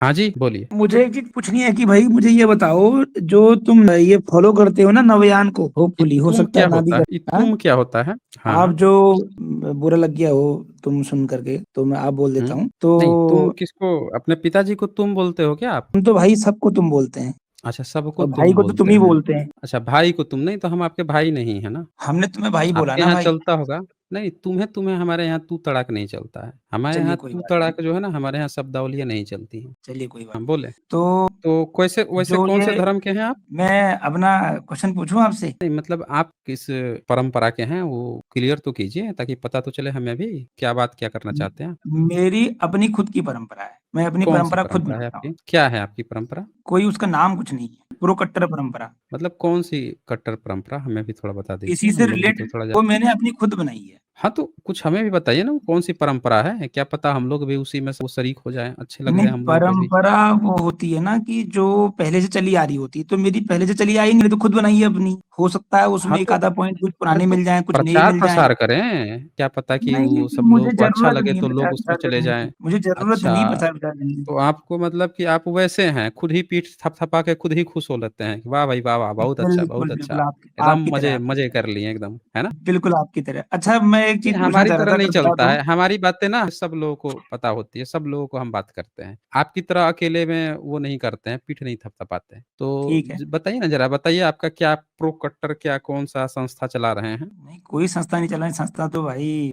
हाँ जी, बोलिए। मुझे एक चीज पूछनी है कि भाई मुझे ये बताओ, जो तुम ये फॉलो करते हो ना नवयान को, ये होपफुली हो तुम सकता है क्या ना भी होता है? ये कर, हाँ? तुम क्या होता है? आप हाँ। जो बुरा लग गया हो तुम सुन करके, तो मैं आप बोल देता हुँ। हूँ नहीं, तुम तो। किसको अपने पिताजी को तुम बोलते हो क्या आप? हम तो भाई सबको तुम बोलते हैं, अच्छा, सबको और भाई तुम को तो तुम बोलते ही हैं। बोलते हैं। अच्छा, भाई को तुम, नहीं तो हम आपके भाई नहीं है ना। हमने तुम्हें भाई बोला आपके ना यहाँ भाई। चलता होगा। नहीं, तुम्हें तुम्हें हमारे यहाँ तू तड़ाक नहीं चलता है। हमारे चलिए यहाँ कोई तू बात नहीं, तड़ाक जो है ना, हमारे यहाँ शब्दावलियाँ नहीं चलती हैं। चलिए कोई बात हाँ, नहीं। बोले। तो तो कैसे वैसे जो कौन ये, से धर्म के हैं आप? मैं अपना क्वेश्चन पूछूं आपसे? नहीं, मतलब आप किस परंपरा के हैं वो क्लियर तो कीजिए, ताकि पता तो चले हमें भी, क्या करना चाहते हैं आप? मेरी अपनी खुद की परंपरा है, मैं अपनी कौन-सी परंपरा खुद परंपरा है बनाता हूँ। आपकी? क्या है आपकी परंपरा? कोई उसका नाम कुछ नहीं है, प्रो कट्टर परंपरा। मतलब कौन-सी कट्टर परंपरा? हमें भी थोड़ा बता दीजिए, इसी से हम लोग भी तो रिलेटेड थोड़ा वो जान। मैंने अपनी खुद बनाई है। हाँ, तो कुछ हमें भी बताइए ना, वो कौन-सी परंपरा है? क्या पता हम लोग भी उसी में से वो शरीक हो जाएँ, अच्छे लग नहीं, जाए हम लोगों को भी। परंपरा वो होती है ना कि जो पहले से चली आ रही होती है, तो मेरी पहले से चली आई नहीं, तो खुद बनाई है अपनी। हो सकता है हाँ, उसमें एक तो आधा पॉइंट कुछ अरे पुराने तो मिल जाए, कुछ नए मिल जाए। प्रचार-प्रसार करें, क्या पता कि नहीं, वो सब लोगों मुझे को अच्छा जरूरत लगे नहीं है तो लोग प्रचार उसमें प्रसार चले करने जाएँ। की, मुझे जरूरत नहीं अच्छा, प्रचार प्रसार करने की। तो आपको मतलब कि आप वैसे हैं, खुद ही पीठ थपथपा के खुद ही खुश हो लेते हैं कि वाह भाई वाह, वाह! बहुत अच्छा, बहुत बिल्कुल अच्छा। बिल्कुल, आपकी एकदम आपकी तरह, मज़े आपकी मज़े तरह। कर लिए एकदम, है ना? बिल्कुल आपकी तरह। अच्छा, मैं एक नहीं, चीज पूछना हमारी चाह रहा तरह था, नहीं अगर बता चलता दूं? है, हमारी बातें ना सब लोगों को पता होती है, सब लोगों को हम बात करते हैं। आपकी तरह अकेले में वो नहीं करते हैं, पीठ नहीं थपथपाते हैं। तो ठीक है। बताइए ना ज़रा, बताइए आपका क्या प्रो कट्टर क्या कौन-सा संस्था चला रहे हैं? नहीं, कोई संस्था नहीं चला है, संस्था तो भाई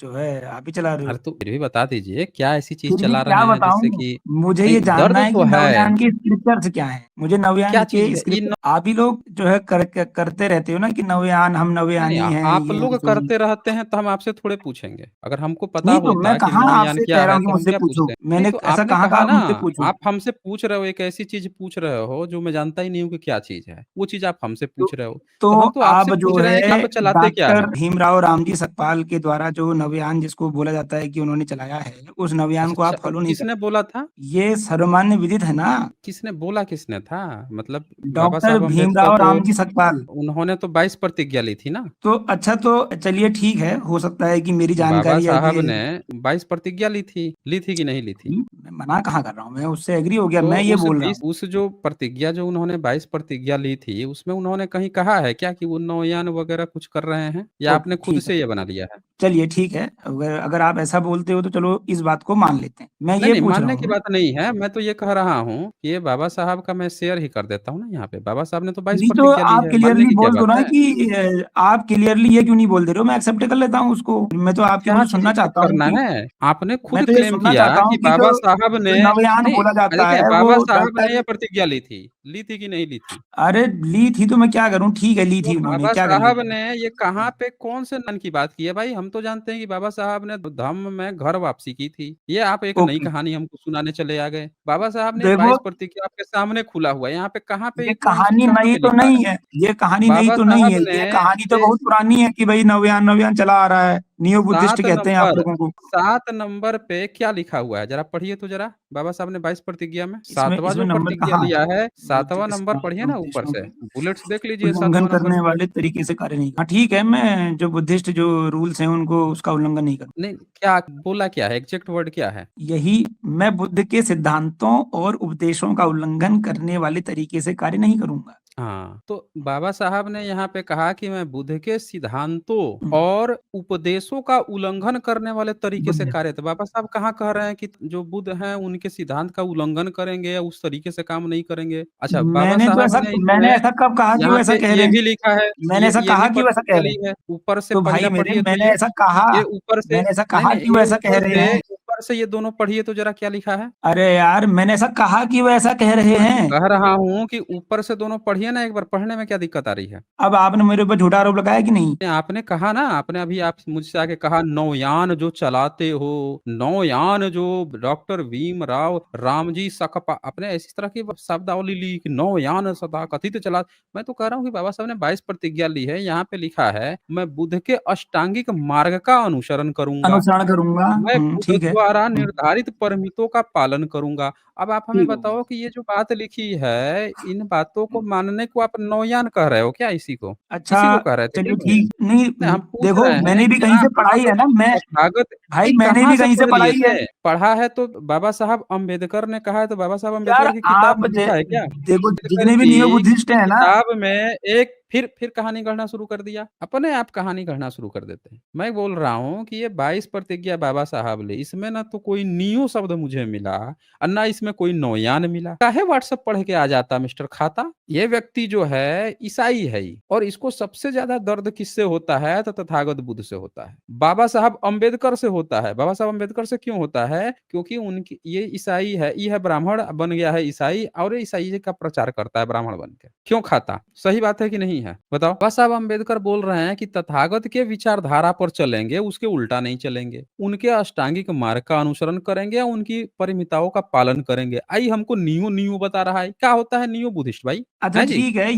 जो है आप ही चला रहे अरे हो। तो फिर भी बता दीजिए, क्या ऐसी चीज़ फिर भी चला क्या रहे हैं जिससे बताऊं? कि मुझे ये नहीं, जानना दर्द है तो कि है। नवयान के स्क्रिप्चर्स क्या हैं, मुझे नवयान क्या के चीज़ है? स्क्रिप्ट। आप ही लोग जो है करते रहते हो ना कि नवयान, हम नहीं, नहीं, नवयानी हैं, आप ये हैं, लोग सो हैं। करते रहते हैं तो हम आपसे थोड़े पूछेंगे। अगर हमको पता नहीं तो मैं होता कि कहाँ नौयान आपसे क्या कह रहा है हूँ कि तो हम मुझसे क्या पूछो, पूछते? नहीं, मैंने तो ऐसा आपने कहाँ कहा कहा ना, मुझसे पूछो? आप हमसे पूछ रहे हो, एक ऐसी चीज़ पूछ रहे हो जो मैं जानता ही नहीं हूँ कि क्या चीज़ है। वो चीज़ आप हमसे तो, पूछ रहे हो। तो तो हम तो आपसे आप जो पूछ रहे हैं कि है आप चलाते क्या डॉक्टर हैं? भीमराव रामजी सकपाल के द्वारा जो नवयान, जिसको बोला जाता है कि उन्होंने चलाया है, उस नवयान अच्छा, को आप फॉलो नहीं किसने करते। बोला था? ये सर्वमान्य विदित है ना। किसने बोला किसने था? मतलब बाबा डॉक्टर साहब अम्बेडकर भीमराव तो रामजी सकपाल। उन्होंने तो 22 प्रतिज्ञा ली थी ना? तो अच्छा, तो चलिए ठीक है, हो सकता है कि मेरी बाबा जानकारी साहब आगे। ने 22 प्रतिज्ञा ली थी कि नहीं ली थी? मैं मना कहाँ कर रहा हूँ, मैं उससे एग्री हो गया, तो मैं ये बोल रहा हूँ। उस जो प्रतिज्ञा जो उन्होंने 22 प्रतिज्ञा ली थी, उसमें उन्होंने कहीं कहा है क्या कि वो नौयान वगैरह कुछ कर रहे हैं? या ओके आपने खुद ठीक है, से ये बना लिया है? चलिए ठीक है, अगर अगर आप ऐसा बोलते हो तो चलो इस बात को मान लेते हैं। मैं नहीं, ये नहीं, पूछ रहा मानने की हूँ। बात नहीं है, मैं तो ये कह रहा हूँ कि ये बाबा साहब का मैं शेयर ही कर देता हूँ ना यहाँ पे। बाबा साहब ने तो 22 नहीं तो प्रतिज्ञा ली आप है, मानने क्लियरली की क्या बोल दो बात ना है? कि आप क्लियरली ये क्यों नहीं बोल दे रहे हो, मैं एक्सेप्ट कर लेता हूँ उसको। मैं तो आपके क्या मुंह से चीज़ सुनना एक्सेप्ट चाहता हूँ करना कि, है? आपने मैं खुद तो ये क्लेम सुनना किया चाहता कि हूँ कि बाबा साहब जो ने नवयान नहीं, बोला जाता देखिए है वो बाबा साहब ने डॉक्टर। ये प्रतिज्ञा ली थी कि नहीं ली थी? अरे ली थी तो मैं क्या करूँ, ठीक है ली तो थी, उन्होंने बाबा क्या कर साहब लिया। ने ये कहाँ पे कौन से नन की बात की है भाई? हम तो जानते हैं कि बाबा साहब ने धम्म में घर वापसी की थी। ये आप एक नई ओके, कहानी हमको सुनाने चले आ गए। बाबा साहब ने देखो 22 प्रतिज्ञा आपके सामने खुला हुआ है। यहाँ पे कहाँ पे ये ये कौन-सी कहानी कहाँ नई पे तो लिखा है? नहीं है, ये कहानी नई बाबा तो नहीं साहब है, ने ये कहानी तो ये बहुत पुरानी है कि भाई नवयान नवयान चला आ रहा है, नियो बुद्धिस्ट 7 कहते हैं आप नंबर लोगों को। 7 नंबर पे क्या लिखा हुआ है? ज़रा पढ़िए तो ज़रा। बाबा साहब ने 22 प्रतिज्ञा में इसमें 7वाँ इसमें जो नंबर प्रतिज्ञा कहाँ लिया है? है, बुद्धि 7वाँ के नंबर सिद्धांत पढ़िए और ना ऊपर उपदेशों से। के बुलेट्स देख लीजिए उल्लंघन 7वाँ नंबर करने पे। वाले तरीके से कार्य नहीं, हाँ ठीक है, मैं जो बुद्धिस्ट जो रूल्स हैं उनको उसका उल्लंघन नहीं करूँ। नहीं, क्या बोला क्या है? एग्ज़ैक्ट वर्ड क्या है? यही, मैं बुद्ध के सिद्धांतों और उपदेशों का उल्लंघन करने वाले तरीके से कार्य नहीं करूंगा। हाँ, तो बाबा साहब ने यहाँ पे कहा कि मैं बुद्ध के सिद्धांतों हम्म, और उपदेशों का उल्लंघन करने वाले तरीके से बुद्ध, कार्य, तो बाबा साहब कहाँ कह रहे हैं कि जो बुद्ध हैं उनके सिद्धांत का उल्लंघन करेंगे या उस तरीके से काम नहीं करेंगे? अच्छा, बाबा साहब ने मैंने इसमें ऐसा कब कहा कि वो यहाँ ऐसा पे कह रहे ये हैं? भी लिखा है, मैंने ऐसा ये भी कहा कि वो ऐसा कह प्रतिज्ञा रहे ली हैं? है। ऊपर से तो भाई पहला मेरे, पढ़िए तो मैंने ऐसा कहा, ये ऊपर से मैंने ऐसा नहीं, कहा नहीं, कि वो ऐसा कह रहे हैं? ऊपर से ये दोनों पढ़िए तो ज़रा क्या लिखा है? अरे यार, मैंने ऐसा कहा कि वो ऐसा कह रहे मैं तो हैं? कह रहा हूँ कि ऊपर से दोनों पढ़िए ना एक बार, पढ़ने में क्या दिक्कत आ रही है? अब आपने मेरे ऊपर झूठा आरोप लगाया कि नहीं? आपने कहा ना, आपने अभी आप मुझसे आके कहा नौयान जो चलाते हो, नौयान जो डॉक्टर भीमराव रामजी सकपा, आपने इस तरह की शब्दावली ली कि नौयान सदा कथित चला। मैं तो कह रहा हूँ कि बाबा साहब ने 22 प्रतिज्ञा ली है, यहाँ पे लिखा है मैं बुद्ध के अष्टांगिक मार्ग का अनुसरण करूँगा। अनुसरण करूंगा, मैं बुद्ध ठीक है। द्वारा निर्धारित परिमितों का पालन करूँगा। अब आप हमें ठीक हो बताओ गया। कि ये जो बात लिखी है, इन बातों को मानने को आप नौयान कह रहे हो क्या इसी को? अच्छा, इसी को कह रहे थे क्या चलिए मुझे? ठीक नहीं नहीं, हम पूछ देखो रहे हैं मैंने भी क्या कहीं से पढ़ाई आप है ना, मैं तथागत भाई नहीं मैंने कहाँ भी से कहीं से पढ़ लिए पढ़ाई है। थे? पढ़ा है तो बाबा साहब अम्बेडकर ने कहा है तो बाबा साहब यार अम्बेडकर की किताब आप में लिखा है क्या? देखो अम्बेडकर जितने भी नियो की बुद्धिस्ट है ना, किताब में एक फिर कहानी गढ़ना शुरू कर दिया। अपने आप कहानी गढ़ना शुरू कर देते हैं। मैं बोल रहा हूँ कि ये 22 प्रतिज्ञा बाबा साहब ले, इसमें ना तो कोई नियो शब्द मुझे मिला और ना इसमें कोई नौयान मिला। काहे व्हाट्सएप पढ़ के आ जाता मिस्टर खाता? ये व्यक्ति जो है ईसाई है ही और इसको सबसे ज्यादा दर्द किससे होता है तो तथागत बुद्ध से होता है। बाबा साहब अम्बेडकर से होता है। बाबा साहब अम्बेडकर से क्यों होता है? क्योंकि उनकी ये ईसाई है, ये है ब्राह्मण बन गया है ईसाई और ये ईसाई का प्रचार करता है ब्राह्मण बन के। क्यों खाता? सही बात है कि नहीं है? बताओ। बाबा साहब अम्बेडकर बोल रहे हैं कि तथागत के विचारधारा पर चलेंगे, उसके उल्टा नहीं चलेंगे। उनके अष्टांगिक मार्ग का अनुसरण करेंगे और उनकी परिमिताओं का पालन करेंगे। आई हमको नियो नियो बता रहा है। क्या होता है नियो बुद्धिस्ट भाई? अच्छा है जी? ठीक है,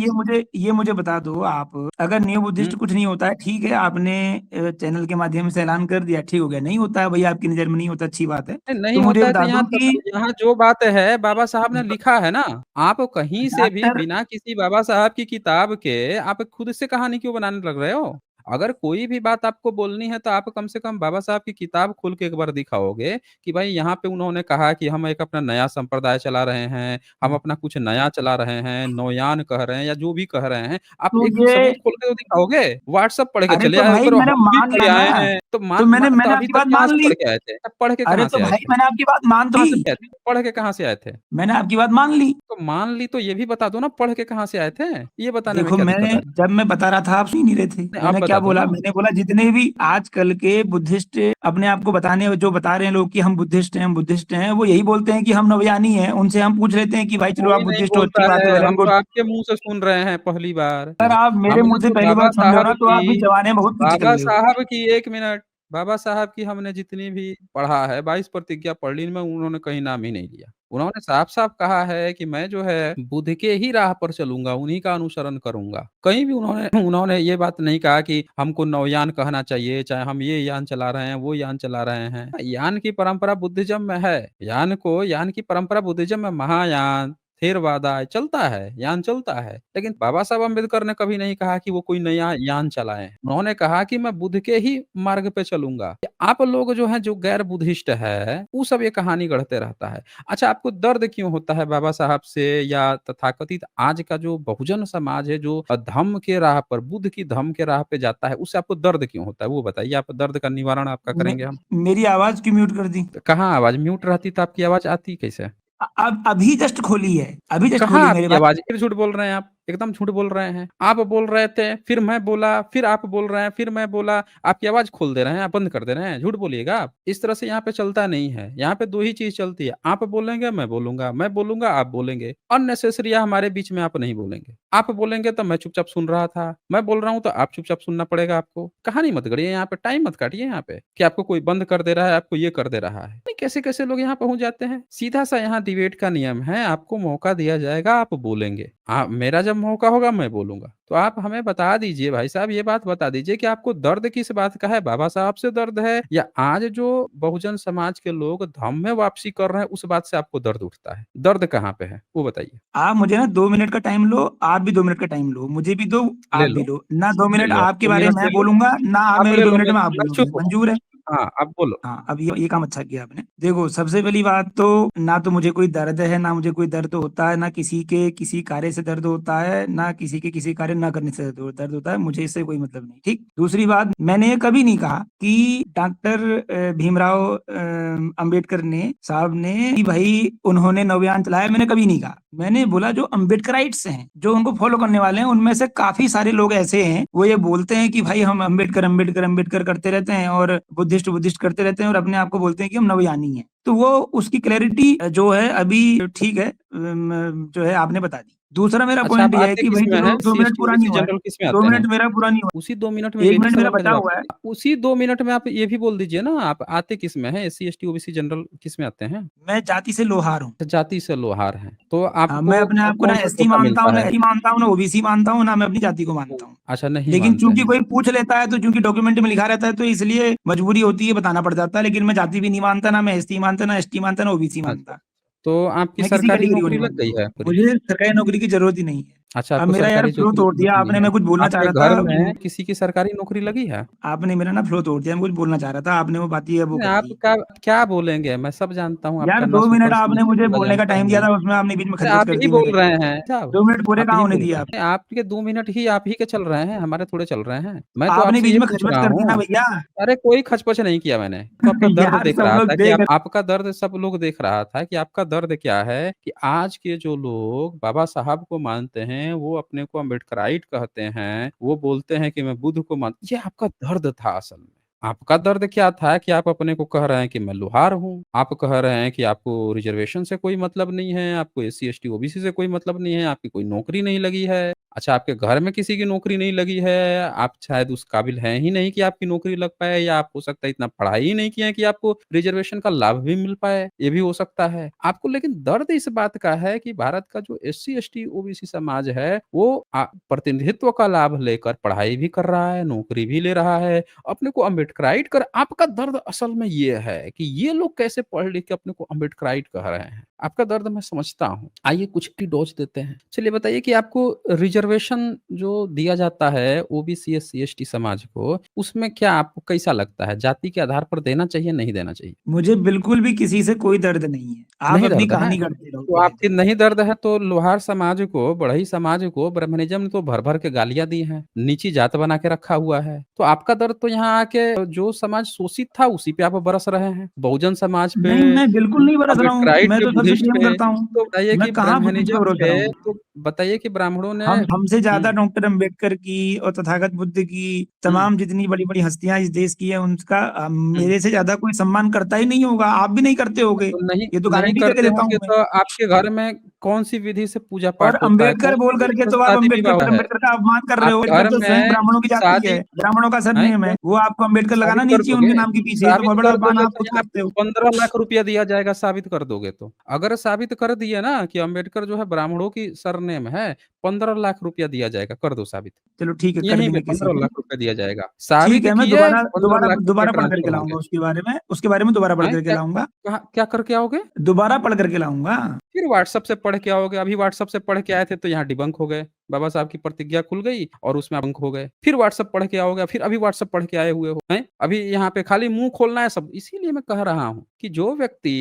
ये मुझे बता दो आप, अगर नियो बुद्धिस्ट हुँ। कुछ नहीं होता है, ठीक है, आपने चैनल के माध्यम से ऐलान कर दिया, ठीक हो गया। नहीं होता है भैया, आपकी नज़र में नहीं होता, अच्छी बात है। तो नहीं मुझे होता है तो बता यहाँ दो कि यहाँ जो बात है बाबा साहब ने ब लिखा है ना, आप कहीं से भी डॉक्टर बिना किसी बाबा साहब की किताब के आप खुद से कहानी क्यों बनाने लग रहे हो? अगर कोई भी बात आपको बोलनी है तो आप कम से कम बाबा साहब की किताब खोल के एक बार दिखाओगे कि भाई यहाँ पे उन्होंने कहा कि हम एक अपना नया संप्रदाय चला रहे हैं, हम अपना कुछ नया चला रहे हैं, नौयान कह रहे हैं या जो भी कह रहे हैं, आप तो एक ये सबूत खोल के तो दिखाओगे? व्हाट्सएप पढ़ के अरे चले तो आए भाई ऊपर मैंने हम भी मान पढ़ लिया के ना, आए हैं, तो तो मान मा तो मैंने अभी आपकी तक बात कहाँ मान से ली। पढ़ के आए थे? अब पढ़ के अरे कहाँ तो से आए भाई थे? मैंने आपकी बात मान तो कहाँ से ली, आए थे? पढ़ के कहाँ से आए थे? मैंने आपकी बात मान ली। तो मान ली तो ये भी बता दो ना पढ़ के कहाँ से आए थे? ये बताने में देखो क्या दिक्कत मैंने आ रही जब मैं बता रहा था आप सुन ही नहीं रहे थे। है? आप मैंने क्या बता दो बोला? ना। मैंने बोला जितने भी आजकल के बुद्धिस्ट अपने आप को बताने जो बता रहे हैं लोग कि हम बुद्धिस्ट हैं, हम बुद्धिस्ट हैं, वो यही बोलते हैं कि हम नवयानी हैं। उनसे हम पूछ लेते हैं कि भाई चलो आप कोई नहीं बुद्धिस्ट हो, अच्छी बोलता बात है, है, वेल हम एंड तो गुड। आपके मुँह से सुन रहे हैं पहली बार। अगर आप मेरे मुंह हमने से तो पहली बार सुन रहे हो ना, तो आप भी जमाने में बहुत पीछे चल बाबा रहे हो। साहब की 1 मिनट, बाबा साहब की हमने जितनी भी पढ़ा है 22 प्रतिज्ञा पढ़ ली, इनमें उन्होंने कहीं नाम ही नहीं लिया। उन्होंने साफ-साफ कहा है कि मैं जो है बुद्ध के ही राह पर चलूँगा, उन्हीं का अनुसरण करूँगा। कहीं भी उन्होंने उन्होंने ये बात नहीं कहा कि हमको नवयान कहना चाहिए, चाहे हम ये यान चला रहे हैं, वो यान चला रहे हैं। यान की परंपरा बुद्धिज़्म में है। यान की परंपरा बुद्धिज़्म में महायान, थेरवादा चलता है, यान चलता है। लेकिन बाबा साहब अम्बेडकर ने कभी नहीं कहा कि वो कोई नया यान चलाएँ। उन्होंने कहा कि मैं बुद्ध के ही मार्ग पे चलूँगा। आप लोग जो हैं जो गैर बुद्धिस्ट है, वो सब ये कहानी गढ़ते रहता है। अच्छा आपको दर्द क्यों होता है बाबा साहब से या तथाकथित आज का जो बहुजन समाज है जो धम्म के राह पर बुद्ध की धम्म के राह पे जाता है, उससे आपको दर्द क्यों होता है? वो बताइए आप दर्द का निवारण आपका मे, करेंगे हम। मेरी आवाज क्यों म्यूट कर दी? तो कहाँ आवाज़ म्यूट रहती तो आपकी आवाज़ आती कैसे? अब अभी जस्ट खोली है, अभी जस्ट कहाँ खोली मेरे आपकी भाई। आवाज़? फिर झूठ बोल रहे हैं आप, एकदम झूठ बोल रहे हैं। आप बोल रहे थे, फिर मैं बोला, फिर आप बोल रहे हैं, फिर मैं बोला, आपकी आवाज़ खोल दे रहे हैं, आप बंद कर दे रहे हैं, झूठ बोलिएगा आप। इस तरह से यहाँ पे चलता नहीं है, यहाँ पे 2 ही चीज़ चलती है, आप बोलेंगे, मैं बोलूँगा, आप बोलेंगे। अननेसेसरी हमारे बीच में आप नहीं बोलेंगे। आप बोलेंगे तो मैं चुपचाप सुन रहा था, मैं बोल रहा हूँ तो आप चुपचाप सुनना पड़ेगा आपको। कहानी मत गढ़िए यहाँ पे, टाइम मत काटिए यहाँ पे, कि आपको कोई बंद कर दे रहा है, आपको ये कर दे रहा है। नहीं कैसे-कैसे लोग यहाँ पहुँच जाते हैं। सीधा-सा यहाँ डिबेट का नियम है, आपको मौका दिया जाएगा, आप बोलेंगे। मेरा जब मौका होगा मैं बोलूँगा। तो आप हमें बता दीजिए भाई साहब ये बात बता दीजिए कि आपको दर्द किस बात का है? बाबा साहब से दर्द है या आज जो बहुजन समाज के लोग धम्म में वापसी कर रहे हैं उस बात से आपको दर्द उठता है? दर्द कहाँ पे है? वो बताइए। आप मुझे ना 2 मिनट का टाइम लो, आप भी 2 मिनट का टाइम लो, मुझे भी दो, ले आप भी लो, लो। ना 2 ले मिनट लो आप आपके 2 बारे मिनट में ले मैं लो। बोलूँगा, ना आप आप मेरे ले 2 लो मिनट में आप मैं बोलोगे, चुप हूँ। मंज़ूर है? हाँ, आप बोलो। हाँ, अब ये काम अच्छा किया आपने। देखो, सबसे पहली बात तो ना तो मुझे कोई दर्द है, ना मुझे कोई दर्द होता है, ना किसी के किसी कार्य से दर्द होता है, ना किसी के किसी कार्य ना करने से दर्द होता है, मुझे इससे कोई मतलब नहीं, ठीक? दूसरी बात, मैंने ये कभी नहीं कहा कि डॉक्टर भीमराव अंबेडकर ने साहब ने कि भाई उन्होंने नवयान चलाया, मैंने कभी नहीं कहा। मैंने बोला जो अंबेडकराइट्स हैं, जो उनको फॉलो करने वाले हैं, उनमें से काफ़ी सारे लोग ऐसे हैं, वो ये बोलते हैं कि भाई हम अंबेडकर, अंबेडकर, अंबेडकर करते रहते हैं और बुद्धिस्ट, बुद्धिस्ट करते रहते हैं और अपने आप को बोलते हैं कि हम नवयानी हैं। तो वो उसकी क्लैरिटी जो है अभी ठीक है, जो है आपने बता दी। दूसरा मेरा अच्छा, पॉइंट आप ये है आते कि भाई किसमें चलो हैं? 2 मिनट सीएसटी, पूरा नहीं ओबीसी, हुआ है, जनरल किसमें 2 आते हैं? मिनट मेरा पूरा नहीं हुआ उसी 2 मिनट में है, 1 यही मिनट मेरा सवाल का बचा जवाब हुआ है। दीजिए। उसी 2 मिनट में आप ये भी बोल दीजिए ना, आप आते किसमें हैं? एससी, एसटी, ओबीसी, जनरल किसमें आते हैं? मैं जाति से लोहार हूँ। जाति से लोहार हैं, तो हाँ, मैं आपको अपने आप को ना कौन-सा एसटी कोटा मानता हूँ, मिलता ना है? एसटी मानता हूँ, ना ओबीसी मानता हूँ, ना मैं अपनी जाति को मानता हूँ। अच्छा, नहीं लेकिन मानते चूँकि हैं। कोई पूछ लेता है, तो चूँकि डॉक्यूमेंट में लिखा रहता है, तो इसलिए मजबूरी होती है, बताना पड़ जाता है। लेकिन मैं जाति भी नहीं मानता, ना मैं एसटी मानता, ना एसटी मानता, ना ओबीसी अच्छा, मानता। तो आपकी मैं किसी सरकारी कैटेगरी को नौकरी नहीं लग गई मानता। है पूरी? मुझे सरकारी नौकरी की ज़रूरत ही नहीं है। अच्छा, अब आपको मेरा यार सरकारी फ्लो नौकरी तोड़ की दिया ज़रूरत नहीं आपने, है। मैं कुछ बोलना चाह आपके रहा घर था। में किसी की सरकारी नौकरी लगी है? आपने मेरा ना फ्लो तोड़ दिया, मैं कुछ बोलना चाह रहा था, आपने वो बात ही है वो नहीं, कर आप दी। क्या क्या बोलेंगे? मैं सब जानता हूँ, यार आपका 2 नस मिनट ऊपर से आपने नीचे मुझे पूरा बोलने का जानता टाइम हूँ दिया मैं। था, उसमें आपने बीच में अरे, खच-खच आप कर ही दी बोल मेरे। रहे हैं साहब, 2 मिनट पूरे आप कहाँ ही होने बोल दिए रहे आपने? हैं। आपके 2 मिनट ही आप ही के चल रहे हैं, हमारे थोड़े चल रहे हैं। मैं तो आपने आपसे बीच ये में पूछ खच-बच रहा कर दी ना हूँ। भैया। अरे, कोई खच-पच नहीं किया मैंने। तो आपका दर्द यार देख सब रहा लोग था कि देख आप आपका दर्द सब लोग देख रहा था कि आपका दर्द क्या है कि आज के जो लोग बाबा साहब को मानते हैं, वो अपने को अम्बेडकराइट कहते हैं, वो बोलते हैं कि मैं बुद्ध को ये आपका दर्द था असल में। आपका दर्द क्या था कि आप अपने को कह रहे हैं कि मैं लोहार हूँ। आप कह रहे हैं कि आपको रिज़र्वेशन से कोई मतलब नहीं है, आपको एससी, एसटी, ओबीसी से कोई मतलब नहीं है, आपकी कोई नौकरी नहीं लगी है। अच्छा, आपके घर में किसी की नौकरी नहीं लगी है, आप शायद उस काबिल हैं ही नहीं कि आपकी नौकरी लग पाए, या आप हो सकता है इतना पढ़ाई ही नहीं किए हैं कि आपको रिज़र्वेशन का लाभ भी मिल पाए, ये भी हो सकता है। आपको लेकिन दर्द इस बात का है कि भारत का जो एससी, एसटी, ओबीसी समाज है, वो प्रतिनिधित्व का लाभ लेकर पढ़ाई भी कर रहा है, नौकरी भी ले रहा है, अपने को अम्बेडकराइट कर आपका दर्द असल में ये है कि ये लोग कैसे पढ़ लिख के अपने को अम्बेडकराइट कह रहे हैं। आपका दर्द मैं समझता हूँ। आइए कुछ की डोज देते हैं। चलिए बताइए कि आपको रिज़र्वेशन जो दिया जाता है ओबीसी, एससी, एसटी समाज को, उसमें क्या आपको कैसा लगता है? जाति के आधार पर देना चाहिए, नहीं देना चाहिए? मुझे बिल्कुल भी किसी से कोई दर्द नहीं है। आप नहीं अपनी दर्द है? कहानी करते रहो तो पहले आपकी तो। नहीं दर्द है तो लोहार समाज को, बढ़ई समाज को ब्राह्मणिज़्म ने तो भर-भर के गालियाँ दी हैं, नीची जात बना के रखा हुआ है। तो आपका दर्द तो यहाँ आके जो समाज शोषित था उसी पे आप बरस रहे हैं। बहुजन समाज पे, नहीं, मैं बिल्कुल नहीं बरस रहा हूँ। अम्बेडकराइट मैं पे, तो सबसे बुद्धिस्ट प्रेम पे, करता हूँ। तो बताइए मैं कि कहाँ बुद्धिस्ट पे ब्राह्मणिज़्म भरोसा पे, करूँ? तो बताइए कि ब्राह्मणों ने हमसे ज़्यादा हुँ, डॉक्टर अम्बेडकर की और तथागत बुद्ध की, हुँ, तमाम जितनी बड़ी-बड़ी हस्तियाँ इस देश की हैं, उनका हुँ। मेरे से ज़्यादा कोई सम्मान करता ही नहीं होगा। आप भी नहीं करते होगे। तो नहीं ये तो नहीं गारंटी देके करते देता हूँ होंगे मैं। तो आपके घर में कौन-सी विधि से और पूजा-पाठ होता है? अम्बेडकर कौन-सी बोल विधि करके से तो आप शादी-विवाह है? अम्बेडकर का अपमान कर रहे आप हो। घर अम्बेडकर तो स्वयं में ब्राह्मणों की जाति शादी है, ब्राह्मणों का हैं सरनेम है। क्यों? वो आपको अम्बेडकर लगाना साबित नहीं कर चाहिए दोगे? उनके नाम के पीछे। ये तो साबित बहुत बड़ा कर अपमान दोगे आप तो खुद यहाँ करते हो। 15 लाख रुपया दिया जाएगा साबित कर दोगे तो। अगर साबित कर दिए ना कि अम्बेडकर जो है ब्राह्मणों की सरनेम है, 15 लाख रुपया दिया जाएगा, कर दो साबित। चलो ठीक है, कर यहीं पे देंगे किसी 15 दिन। लाख रुपया दिया जाएगा। ठीक साबित है, मैं किए, दोबारा 15 दोबारा लाख रुपया दोबारा पढ़ कर के ट्रांसफर लाऊँगा होंगे। उसके बारे में दोबारा पढ़ हैं? कर के लाऊँगा। क्या करके आओगे? दोबारा पढ़ कर के लाऊँगा। फिर व्हाट्सएप से पढ़ के आओगे, अभी व्हाट्सएप से पढ़ के आए थे तो यहाँ डिबंक हो गए। बाबा साहब की प्रतिज्ञा खुल गई और उसमें आप अंक हो गए। फिर व्हाट्सएप पढ़ के आओगे, फिर अभी व्हाट्सएप पढ़ के आए हुए हो, हैं? अभी यहाँ पे खाली मुँह खोलना है सब। इसीलिए मैं कह रहा हूँ कि जो व्यक्ति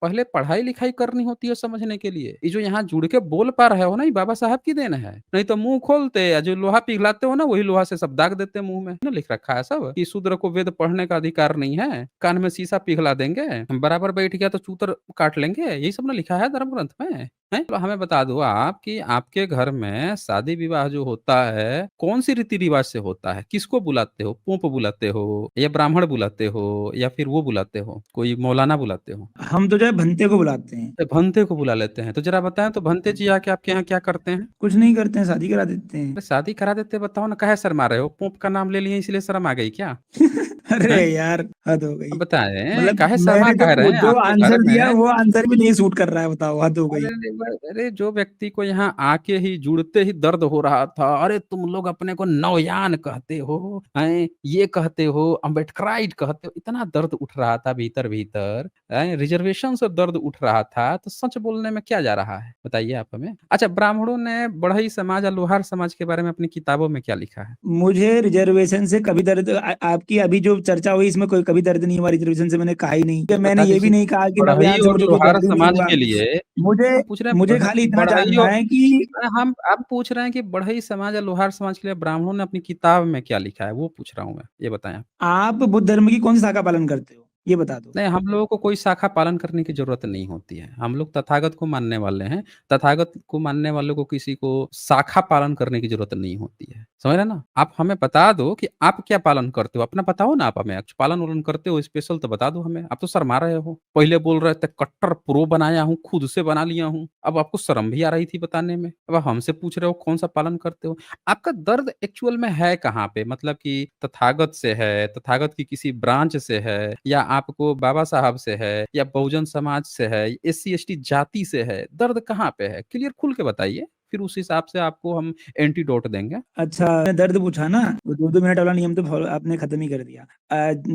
पहले पढ़ाई-लिखाई करनी होती है समझने के लिए, ये जो यहाँ जुड़ के बोल पा रहे हो ना, ये बाबा साहब की देन है। नहीं तो मुँह खोलते या जो लोहा पिघलाते हो ना, वही लोहा से सब दाग देते मुँह में। ना लिख रखा है सब कि शूद्र को वेद पढ़ने का अधिकार नहीं है, कान में शीशा पिघला देंगे, बराबर बैठ गया तो चूतर काट लेंगे, यही सब ना लिखा है धर्म ग्रंथ में। हैं? तो हमें बता दो आप कि आपके घर में शादी-विवाह जो होता है, कौन-सी रीति-रिवाज से होता है? किसको बुलाते हो? पोंप बुलाते हो या ब्राह्मण बुलाते हो या फिर वो बुलाते हो, कोई मौलाना बुलाते हो? हम तो जो है भंते को बुलाते हैं। भंते को बुला लेते हैं। तो ज़रा बताएँ तो भंते जी आके आपके यहाँ क्या करते हैं? कुछ नहीं करते हैं, शादी करा देते हैं। अरे शादी करा देते बताओ ना, काहे शर्मा रहे हो? पोंप का नाम ले लिए इसलिए शर्म आ गई क्या? अरे हैं? यार, हद हो गई। अब बताएँ, मतलब काहे शर्मा मैंने काहे रहे हैं? जो आपके घर आंसर दिया में वो आंसर भी नहीं सूट कर रहा है, बताओ, हद हो गई। अरे जो व्यक्ति को यहाँ आके ही जुड़ते ही दर्द हो रहा था, अरे तुम लोग अपने को नवयान कहते हो, हैं? ये कहते हो, अम्बेडकराइट कहते हो, इतना दर्द उठ रहा था भीतर-भीतर, हैं? रिज़र्वेशन से दर्द उठ रहा था, तो सच बोलने में क्या जा रहा है? बताइए आप हमें। अच्छा, ब्राह्मणों ने बढ़ई समाज और लोहार समाज के बारे में अपनी किताबों में क्या लिखा है? मुझे रिजर्वेशन से कभी दर्द आपकी अभी जो चर्चा हुई इसमें कोई कभी दर्द नहीं हुआ रिजर्वेशन से, मैंने कहा ही नहीं। तो मैंने बता ये भी दीजिए, नहीं कहा कि बढ़ई नवयान से और मुझे कोई लोहार दर्द ही नहीं समाज हुआ। के लिए मुझे हम पूछ रहे हैं मुझे खाली इतना बढ़ई जानना और है कि हम आप पूछ रहे हैं कि बढ़ई समाज या लोहार समाज के लिए ब्राह्मणों ने अपनी किताब में क्या लिखा है, वो पूछ रहा हूँ मैं, ये बताएँ आप? आप बुद्ध धर्म की कौन सी शाखा पालन करते हो? ये बता दो। नहीं, हम लोगों को कोई शाखा पालन करने की ज़रूरत नहीं होती है। हम लोग तथागत को मानने वाले हैं। तथागत को मानने वालों को किसी को शाखा पालन करने की ज़रूरत नहीं होती है। समझ रहे हैं ना? आप हमें बता दो कि आप क्या पालन करते हो? अपना बताओ ना आप हमें। पालन-वालन करते हो स्पेशल तो बता दो हमें। आप तो शर्मा रहे हो। पहले बोल रहे थे कट्टर प्रो बनाया हूँ, खुद से बना लिया हूँ। अब आपको शर्म भी आ रही थी बताने में। अब आप हमसे पूछ रहे हो कौन-सा पालन करते हो? आपका दर्द एक्चुअल में है कहाँ पे? मतलब कि तथागत से है, तथागत की किसी ब्रांच से है या आपको बाबा साहब से है या बहुजन समाज से है, एससी-एसटी जाति से है, दर्द कहाँ पे है? क्लियर खुल के बताइए, फिर उस हिसाब से आपको हम एंटीडोट देंगे। अच्छा, मैंने दर्द पूछा ना, वो 2-2 मिनट वाला नियम तो फॉलो आपने खत्म ही कर दिया।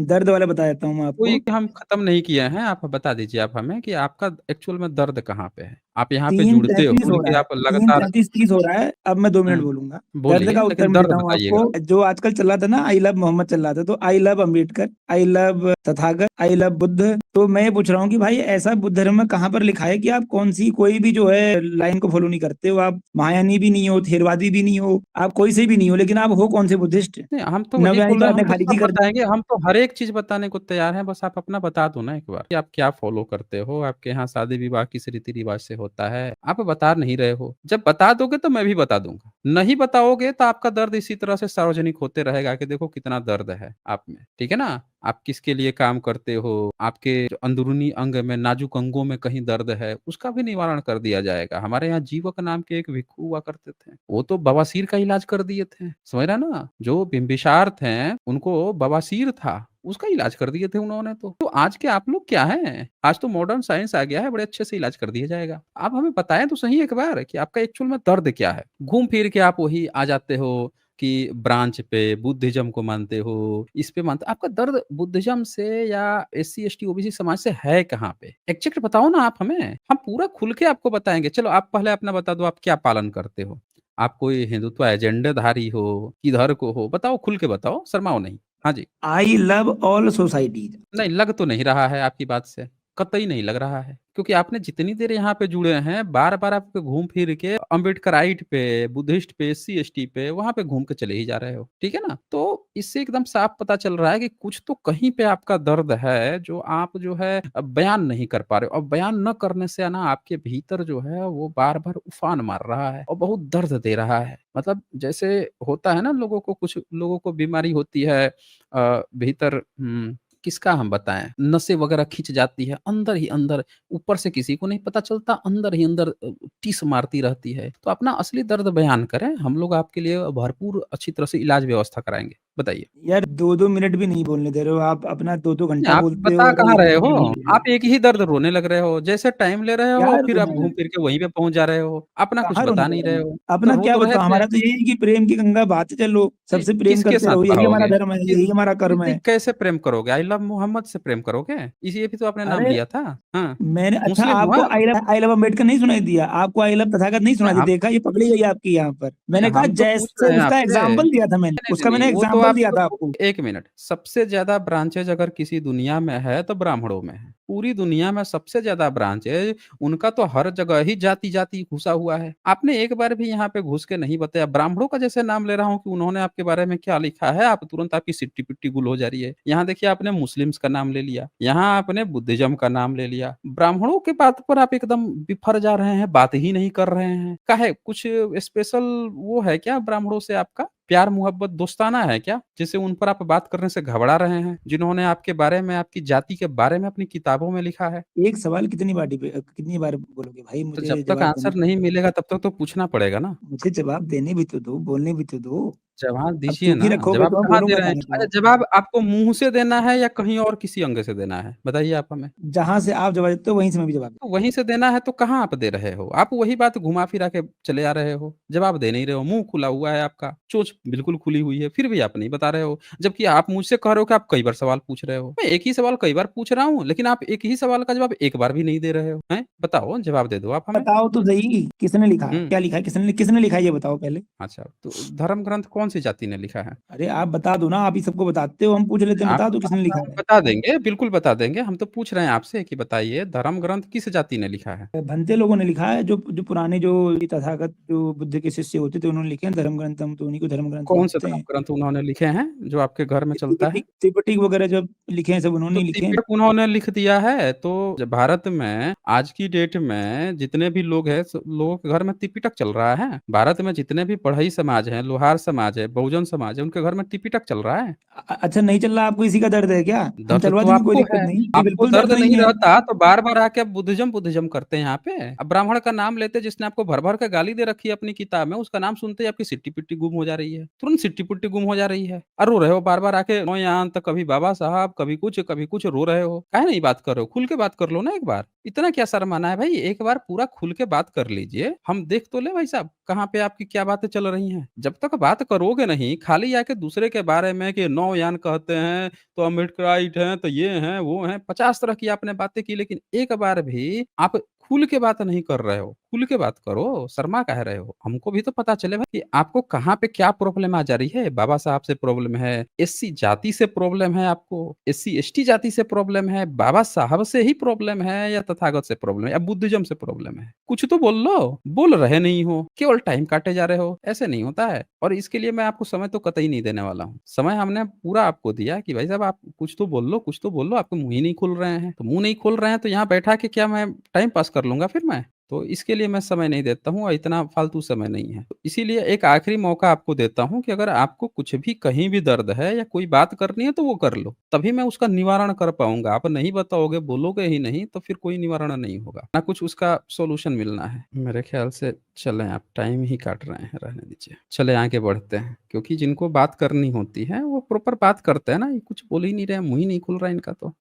दर्द वाला बता देता हूँ मैं कोई आपको। हम खत्म नहीं किए हैं, आप बता दीजिए आप हमें कि आपका एक्चुअल में दर्द कहाँ पे है? आप यहाँ पे जुड़ते 3:33 हो हो लेकिन रहा है, आप लगातार 3:33 हो रहा है, अब मैं 2 मिनट हुँ, बोलूँगा। दर्द बोलिए का उत्तर लेकिन मैं दर्द देता हूँ बताइएगा। आपको, जो आजकल चल रहा था ना, आई लव मोहम्मद चल रहा था, तो I love Ambedkar, I love Tathagata, I love Buddha. तो मैं ये पूछ रहा हूँ कि भाई ऐसा बुद्ध धर्म में कहाँ पर लिखा है कि आप कौन-सी कोई भी जो है लाइन को फॉलो नहीं करते हो, आप महायानी भी नहीं हो, थेरवादी भी नहीं हो, आप कोई से भी नहीं हो, लेकिन आप हो कौन से बुद्धिस्ट? नहीं, हम तो वही नवयानी बोल तो रहे हैं, आपने हम तो खारिज ही सब कर दी। बताएँगे, हम तो हर एक चीज़ बताने को तैयार हैं, बस आप अपना बता दो ना एक बार कि आप क्या फ़ॉलो करते हो? आपके यहाँ शादी-विवाह किस रीति-रिवाज से होता है? आप बता नहीं रहे हो। जब बता दोगे तो मैं भी बता दूँगा। नहीं बताओगे तो आपका दर्द इसी तरह से सार्वजनिक होते रहेगा कि देखो कितना दर्द है आप में, ठीक है ना? आप किसके लिए काम करते हो? आपके जो अंदरूनी अंग में, नाज़ुक अंगों में कहीं दर्द है, उसका भी निवारण कर दिया जाएगा। हमारे यहाँ जीवक नाम के एक भिक्षु हुआ करते थे, वो तो बवासीर का इलाज कर दिए थे, समझ रहे हैं ना? जो बिंबिसार थे, उनको बवासीर था, उसका इलाज कर दिए थे उन्होंने तो। तो आज के आप लोग क्या हैं? आज तो मॉडर्न साइंस आ गया है, बड़े अच्छे से इलाज कर दिया जाएगा। आप हमें बताएँ तो सही एक बार कि आपका एक्चुअल में दर्द क्या है? घूम फिर के आप वही आ जाते हो कि ब्रांच पे, बुद्धिज़्म को मानते हो, इस पे मानते हो। आपका दर्द बुद्धिज़्म से या एससी, एसटी, ओबीसी समाज से है कहाँ पे? एग्ज़ैक्ट बताओ ना आप हमें, हम पूरा खुल के आपको बताएँगे। चलो आप पहले अपना बता दो आप क्या पालन करते हो? आप कोई हिंदुत्व एजेंडेधारी हो, किधर को हो? बताओ खुल के बताओ, शर्माओ नहीं। हाँ जी। I love all societies. नहीं, लग तो नहीं रहा है आपकी बात से, कतई नहीं लग रहा है। क्योंकि आपने जितनी देर यहाँ पे जुड़े हैं, बार-बार आप घूम फिर के अम्बेडकराइट पे, बुद्धिस्ट पे, एससी-एसटी पे, वहाँ पे घूम के चले ही जा रहे हो, ठीक है ना? तो इससे एकदम साफ पता चल रहा है कि कुछ तो कहीं पे आपका दर्द है, जो आप जो है बयान नहीं कर पा रहे हो और बयान न करने से ना आपके भीतर जो है वो बार-बार उफान मार रहा है और बहुत दर्द दे रहा है। मतलब जैसे होता है ना लोगों को कुछ लोगों को बीमारी होती है भीतर किसका हम बताएँ? नसें वगैरह खिंच जाती है, अंदर ही अंदर, ऊपर से किसी को नहीं पता चलता, अंदर ही अंदर टीस मारती रहती है। तो अपना असली दर्द बयान करें, हम लोग आपके लिए भरपूर अच्छी तरह से इलाज व्यवस्था कराएँगे। बताइए। यार 2-2 मिनट भी नहीं बोलने दे रहे हो आप, अपना 2-2 नहीं, घंटा आप बोलते हो बता और कहाँ 1 रहे मिनट हो? भी नहीं दे रहे आप हो। एक ही दर्द रोने लग रहे हो। जैसे टाइम ले रहे क्या हो, फिर रोना आप है? घूम फिर के वहीं पे पहुँच जा रहे हो। अपना कुछ कहाँ रोने बता लग नहीं रहे रहे हैं? हो। तो अपना रो क्या तो रहे बताऊँ, थे। हमारा तो यही है कि प्रेम की गंगा बहाते चलो, नहीं, सबसे प्रेम किसके करते साथ रहो, यही हमारा बहाओगे? धर्म है, यही हमारा कर्म नहीं है। कैसे प्रेम करोगे? आई लव मोहम्मद से प्रेम करोगे? इसी भी तो आपने नाम अरे! लिया था। हाँ, मैंने अच्छा मुस्लिम हो आपको आप? आई लव अम्बेडकर नहीं सुनाई दिया? आपको आई लव तथागत नहीं नहीं सुनाई दी? हम देखा ये पकड़ी गई आपकी यहाँ पर। नहीं मैंने कहा हम तो पूछ जैसे रहे हैं उसका आपसे। एग्ज़ाम्पल दिया था मैंने, नहीं, नहीं, उसका नहीं, मैंने वो तो एग्ज़ाम्पल दिया था आपको आपको। 1 मिनट, सबसे ज़्यादा ब्रांचेज़ अगर किसी दुनिया में है तो ब्राह्मणों में है। पूरी दुनिया में सबसे ज़्यादा ब्रांचेज़ उनका तो हर जगह ही जाति-जाति घुसा हुआ है। आपने एक बार भी यहाँ पे घुस के नहीं बताया। ब्राह्मणों का जैसे नाम ले रहा हूँ कि उन्होंने आपके बारे में क्या लिखा है, आप तुरंत आपकी सिट्टी-पिट्टी गुल हो जा रही है। यहाँ देखिए आपने मुस्लिम्स का नाम ले लिया, यहाँ आपने बुद्धिज़्म का नाम ले लिया। ब्राह्मणों के बात पर आप एकदम बिफर जा रहे हैं, बात ही नहीं कर रहे हैं। काहे? कुछ स्पेशल वो है क्या ब्राह्मणों से आपका? प्यार मोहब्बत दोस्ताना है क्या? जिससे उन पर आप बात करने से घबरा रहे हैं? जिन्होंने आपके बारे में, आपकी जाति के बारे में अपनी किताबों में लिखा है? एक सवाल कितनी बार बोलोगे भाई, तो जब मुझे तक जवाब देने आंसर तो नहीं दो। मिलेगा तब तक तो पूछना पड़ेगा ना। मुझे जवाब देने भी तो दो, बोलने भी तो दो। जवाब अब दीजिए चुप ना, ही रखोगे जवाब तो मैं कहाँ दे बोलूँगा रहे हैं? कहाँ अच्छा तो? जवाब आपको मुँह से देना है या कहीं और किसी अंग से देना है? बताइए आप हमें। जहाँ से आप जवाब देते हो वहीं से मैं भी जवाब तो वहीं से देना है तो कहाँ आप दे रहे हो? आप वही बात घुमा-फिरा के चले आ रहे हो। जवाब दे नहीं रहे हो, मुँह खुला हुआ है आपका, चोंच बिल्कुल खुली हुई है, फिर भी आप नहीं बता रहे हो। जबकि आप मुझसे कह रहे हो कि आप कई बार सवाल पूछ रहे हो। मैं एक ही सवाल कई बार पूछ रहा हूँ, लेकिन आप एक ही सवाल का जवाब एक बार भी नहीं दे रहे हो। हैं? बताओ, जवाब दे दो आप हमें। बताओ तो सही, किसने लिखा है? हुँ। क्या लिखा है? किसने लिखा है ये बताओ पहले? अच्छा, तो धर्म ग्रंथ कौन-सी जाति ने लिखा है? अरे आप बता दो ना, आप ही सबको बताते हो, हम पूछ लेते हैं, आप बता दो किसने लिखा है? बता देंगे, बिल्कुल बता देंगे। हम तो पूछ रहे हैं आपसे कि बताइए धर्म ग्रंथ किस जाति ने लिखा है? भंते लोगों ने लिखा है, जो जो पुराने जो तथागत जो बुद्ध के शिष्य होते थे उन्होंने लिखे हैं धर्म ग्रंथ, हम तो उन्हीं को धर्म ग्रंथ कौन से मानते धर्म हैं। ग्रंथ उन्होंने लिखे हैं, जो आपके घर में चलता है? त्रिपिटक वगैरह जो लिखे हैं सब उन्होंने तो ही लिखे हैं। त्रिपिटक उन्होंने लिख दिया है, तो ज भारत में आज की डेट में जितने भी लोग हैं, स लोगों के घर में त्रिपिटक चल रहा है। भारत में जितने भी बढ़ई समाज हैं, लोहार समाज है, बहुजन समाज है, उनके घर में त्रिपिटक चल रहा है। अच्छा नहीं चल रहा, आपको इसी का दर्द है क्या? हम दर्द चलवा तो देंगे, कोई आपको दिक्कत है। नहीं, जी आपको बिल्कुल दर्द दर्द नहीं नहीं है। रहता तो बार-बार आके आप बुद्धिज़्म बुद्धिज़्म करते हैं यहाँ पे। अब ब्राह्मण का नाम लेते जिसने आपको भर-भर के गाली दे रखी है अपनी किताब में, उसका नाम सुनते ही आपकी सिट्टी-पिट्टी गुम हो जा रही है। तुरंत सिट्टी-पिट्टी गुम हो जा रही है। और रो रहे हो बार-बार आके नौयान तो कभी बाबा साहब, कभी कुछ रो रहे हो। काहे नहीं बात कर रहे हो? खुल के बात कर लो ना एक बार। इतना क्या शर्माना है भाई? एक बार पूरा खुल के बात कर लीजिए। हम देख तो लें भाई साहब, कहाँ पे आपकी क्या बातें चल रही हैं। जब तक बात करोगे नहीं, खाली आके दूसरे के बारे में कि नौयान कहते हैं तो अम्बेडकराइट हैं, तो ये हैं, वो हैं, 50 तरह की आपने बातें की लेकिन एक बार भी आप खुल के बात नहीं कर रहे हो। खुल के बात करो, शर्मा काहे रहे हो? हमको भी तो पता चले भाई कि आपको कहाँ पे क्या प्रॉब्लम आ जा रही है। बाबा साहब से प्रॉब्लम है, एससी जाति से प्रॉब्लम है आपको, एससी-एसटी जाति से प्रॉब्लम है, बाबा साहब से ही प्रॉब्लम है या तथागत से प्रॉब्लम है या बुद्धिज़्म से प्रॉब्लम है? कुछ तो बोल लो, बोल रहे नहीं हो, केवल टाइम काटे जा रहे हो, ऐसे नहीं होता है। और इसके लिए मैं आपको समय तो कतई नहीं देने वाला हूँ। समय हमने पूरा आपको दिया कि भाई साहब आप कुछ तो बोल लो, कुछ तो बोल लो, आपके मुँह ही नहीं खुल रहे हैं। तो मुँह नहीं खुल रहे हैं तो यहाँ बैठा के क्या मैं टाइम पास कर लूँगा फिर मैं? तो इसके लिए मैं समय नहीं देता हूँ और इतना फालतू समय नहीं है। तो इसीलिए एक आखिरी मौका आपको देता हूँ कि अगर आपको कुछ भी कहीं भी दर्द है या कोई बात करनी है तो वो कर लो। तभी मैं उसका निवारण कर पाऊँगा। आप नहीं बताओगे, बोलोगे ही नहीं तो फिर कोई निवारण नहीं होगा। ना कुछ उसका सॉल्यूशन मिलना है। मेरे ख्याल से चलें आप टाइम ही काट रहे हैं, रहने दीजिए। चलें आगे बढ़ते हैं क्योंकि जिनको बात करनी होती है वो प्रॉपर बात करते हैं ना, ये कुछ बोल ही नहीं रहे हैं, मुँह ही नहीं खुल रहा है इनका तो।